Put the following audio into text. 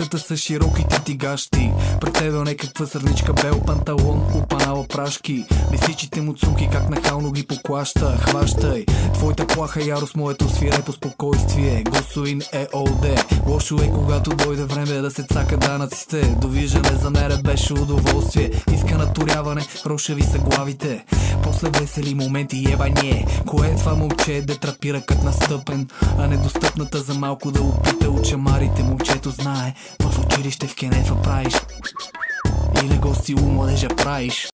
Краката са широките ти гащи, пред тебе някаква сърничка, бел панталон, опанала прашки. Месичите му цунки как нахално ги поклаща. Хващай твоята плаха ярост, моето свирепо спокойствие. Госуин е ОД. Лошо е когато дойде време да се цака данъците. Довиждане за мене беше удоволствие. Иска наторяване, рошеви са главите. После весели моменти ебание. Кое е това момче, де трапира кът настъпен, а недостъпната за малко да опита от шамарите. Момчето знае, в училище в кенефа правиш и на гости у младежа правиш.